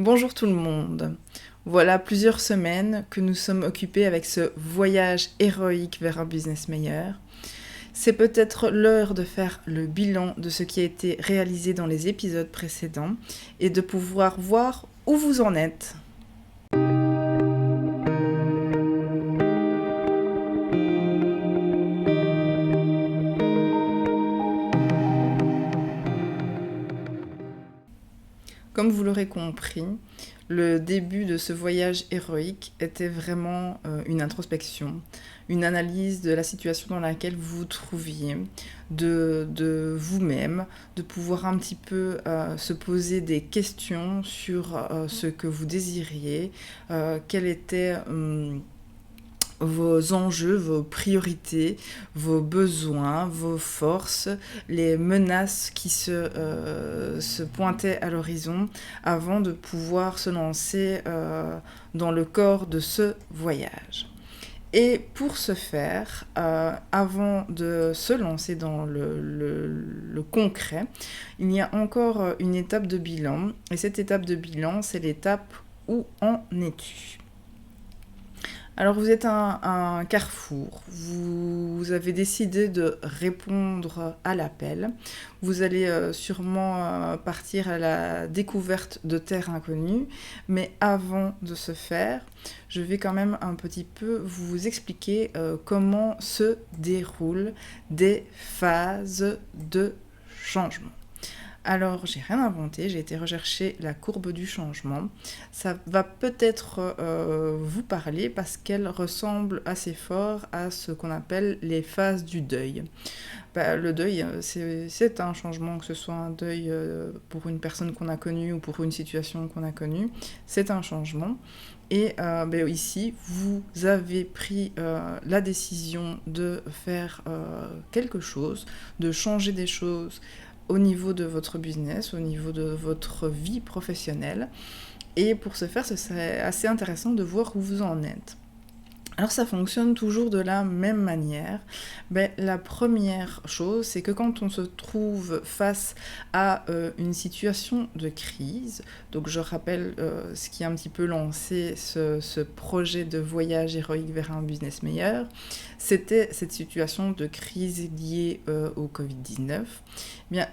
Bonjour tout le monde. Voilà plusieurs semaines que nous sommes occupés avec ce voyage héroïque vers un business meilleur. C'est peut-être l'heure de faire le bilan de ce qui a été réalisé dans les épisodes précédents et de pouvoir voir où vous en êtes. Comme vous l'aurez compris, le début de ce voyage héroïque était vraiment une introspection, une analyse de la situation dans laquelle vous vous trouviez, de vous-même, de pouvoir un petit peu se poser des questions sur ce que vous désiriez, quel était vos enjeux, vos priorités, vos besoins, vos forces, les menaces qui se pointaient à l'horizon avant de pouvoir se lancer dans le corps de ce voyage. Et pour ce faire, avant de se lancer dans le concret, il y a encore une étape de bilan. Et cette étape de bilan, c'est l'étape où en es-tu ? Alors vous êtes à un carrefour, vous avez décidé de répondre à l'appel, vous allez sûrement partir à la découverte de terres inconnues, mais avant de ce faire, je vais quand même un petit peu vous expliquer comment se déroulent des phases de changement. Alors, j'ai rien inventé, j'ai été rechercher la courbe du changement. Ça va peut-être vous parler parce qu'elle ressemble assez fort à ce qu'on appelle les phases du deuil. Le deuil, c'est un changement, que ce soit un deuil pour une personne qu'on a connue ou pour une situation qu'on a connue, c'est un changement. Et ici, vous avez pris la décision de faire quelque chose, de changer des choses au niveau de votre business, au niveau de votre vie professionnelle. Et pour ce faire, ce serait assez intéressant de voir où vous en êtes. Alors ça fonctionne toujours de la même manière. La première chose, c'est que quand on se trouve face à une situation de crise, donc je rappelle ce qui a un petit peu lancé ce projet de voyage héroïque vers un business meilleur, c'était cette situation de crise liée au Covid-19.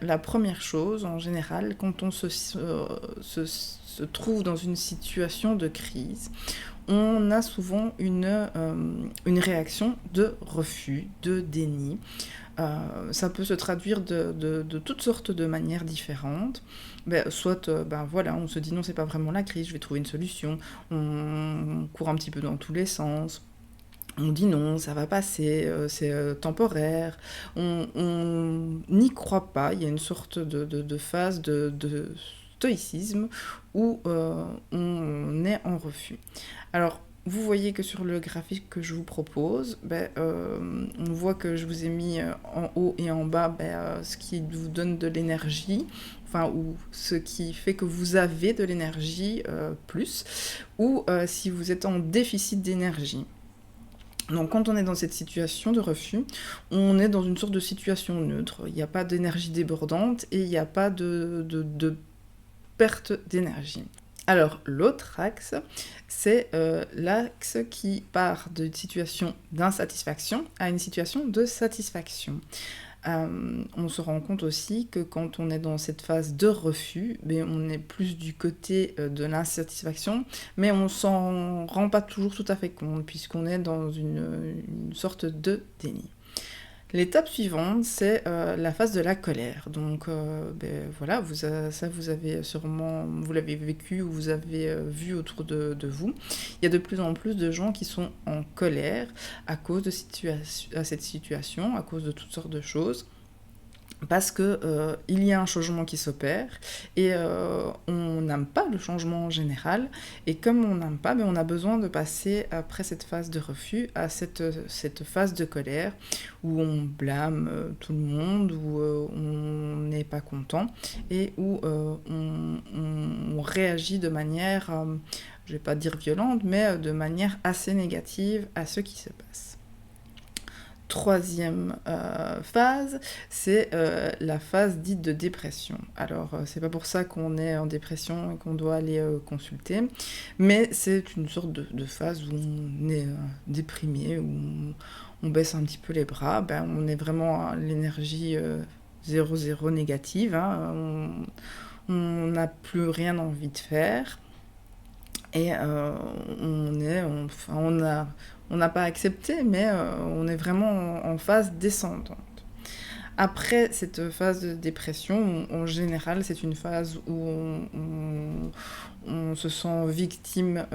La première chose, en général, quand on se trouve dans une situation de crise, on a souvent une réaction de refus, de déni. Ça peut se traduire de toutes sortes de manières différentes. Soit, on se dit non, c'est pas vraiment la crise, je vais trouver une solution. On court un petit peu dans tous les sens. On dit non, ça va passer, c'est temporaire. On n'y croit pas. Il y a une sorte de phase de stoïcisme où on est en refus. Alors, vous voyez que sur le graphique que je vous propose, on voit que je vous ai mis en haut et en bas ce qui vous donne de l'énergie, ou ce qui fait que vous avez de l'énergie plus, ou si vous êtes en déficit d'énergie. Donc quand on est dans cette situation de refus, on est dans une sorte de situation neutre. Il n'y a pas d'énergie débordante et il n'y a pas de perte d'énergie. Alors l'autre axe, c'est l'axe qui part d'une situation d'insatisfaction à une situation de satisfaction. On se rend compte aussi que quand on est dans cette phase de refus, on est plus du côté de l'insatisfaction, mais on s'en rend pas toujours tout à fait compte, puisqu'on est dans une sorte de déni. L'étape suivante, c'est la phase de la colère. Donc vous avez sûrement, vous l'avez vécu ou vous avez vu autour de vous. Il y a de plus en plus de gens qui sont en colère à cause de cette situation, à cause de toutes sortes de choses. Parce que il y a un changement qui s'opère et on n'aime pas le changement en général, et comme on n'aime pas, on a besoin de passer après cette phase de refus à cette phase de colère où on blâme tout le monde, où on n'est pas content et où on réagit de manière, je vais pas dire violente, mais de manière assez négative à ce qui se passe. troisième phase, c'est la phase dite de dépression. Alors, c'est pas pour ça qu'on est en dépression et qu'on doit aller consulter, mais c'est une sorte de phase où on est déprimé, où on baisse un petit peu les bras, on est vraiment à l'énergie 0,0 négative, hein, on n'a plus rien envie de faire, et on n'a pas accepté, mais on est vraiment en phase descendante. Après cette phase de dépression, en général, c'est une phase où on se sent victime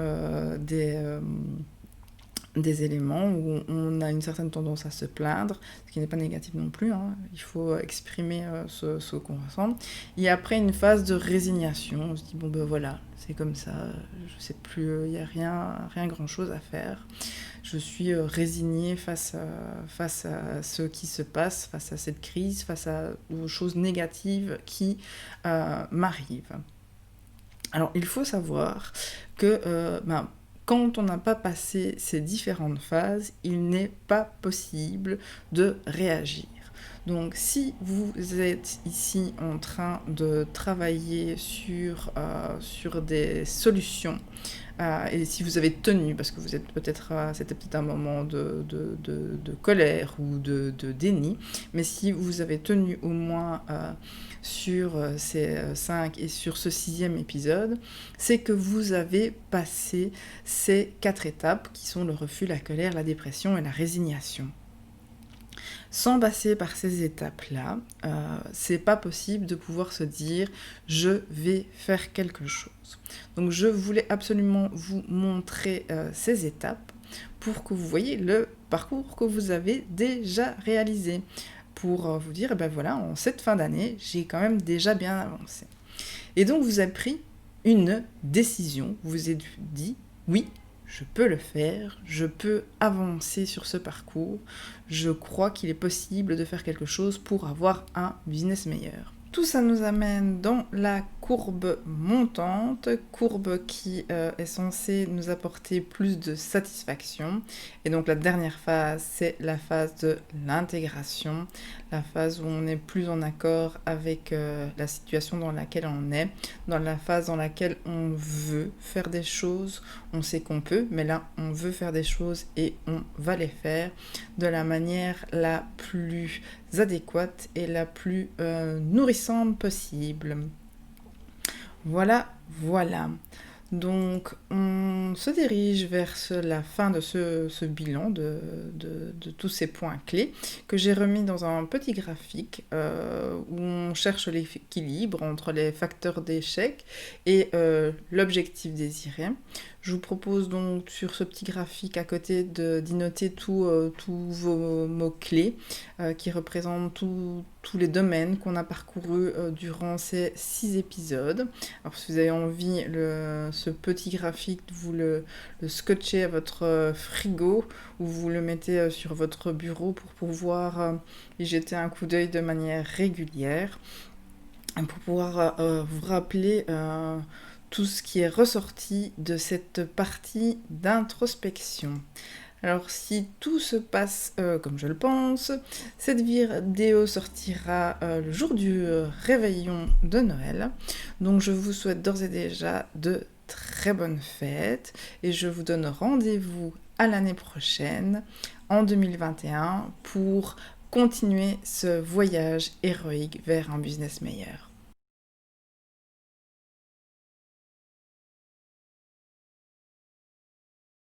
des éléments, où on a une certaine tendance à se plaindre, ce qui n'est pas négatif non plus, hein. Il faut exprimer ce qu'on ressent. Et après une phase de résignation, on se dit, bon ben voilà, c'est comme ça, je sais plus, il n'y a rien grand-chose à faire. Je suis résignée face à ce qui se passe, face à cette crise, face aux choses négatives qui m'arrivent. Alors, il faut savoir que quand on n'a pas passé ces différentes phases, il n'est pas possible de réagir. Donc, si vous êtes ici en train de travailler sur des solutions, et si vous avez tenu, parce que vous êtes c'était peut-être un moment de colère ou de déni, mais si vous avez tenu au moins sur ces 5 et sur ce 6e épisode, c'est que vous avez passé ces 4 étapes qui sont le refus, la colère, la dépression et la résignation. Sans passer par ces étapes-là, c'est pas possible de pouvoir se dire « je vais faire quelque chose ». Donc je voulais absolument vous montrer ces étapes pour que vous voyez le parcours que vous avez déjà réalisé. Pour vous dire, voilà, en cette fin d'année, j'ai quand même déjà bien avancé. Et donc vous avez pris une décision, vous vous êtes dit « oui, je peux le faire, je peux avancer sur ce parcours, je crois qu'il est possible de faire quelque chose pour avoir un business meilleur ». Tout ça nous amène dans la courbe montante, courbe qui est censée nous apporter plus de satisfaction. Et donc la dernière phase, c'est la phase de l'intégration, la phase où on est plus en accord avec la situation dans laquelle on est, dans la phase dans laquelle on veut faire des choses, on sait qu'on peut, mais là on veut faire des choses et on va les faire de la manière la plus adéquate et la plus nourrissante possible. Voilà. Donc, on se dirige vers la fin de ce bilan de tous ces points clés que j'ai remis dans un petit graphique où on cherche l'équilibre entre les facteurs d'échec et l'objectif désiré. Je vous propose donc sur ce petit graphique à côté d'y noter tous vos mots-clés qui représentent tous les domaines qu'on a parcourus durant ces 6 épisodes. Alors si vous avez envie, ce petit graphique, vous le scotchez à votre frigo ou vous le mettez sur votre bureau pour pouvoir y jeter un coup d'œil de manière régulière, pour pouvoir vous rappeler tout ce qui est ressorti de cette partie d'introspection. Alors si tout se passe comme je le pense, cette vidéo sortira le jour du réveillon de Noël. Donc je vous souhaite d'ores et déjà de très bonnes fêtes et je vous donne rendez-vous à l'année prochaine, en 2021, pour continuer ce voyage héroïque vers un business meilleur.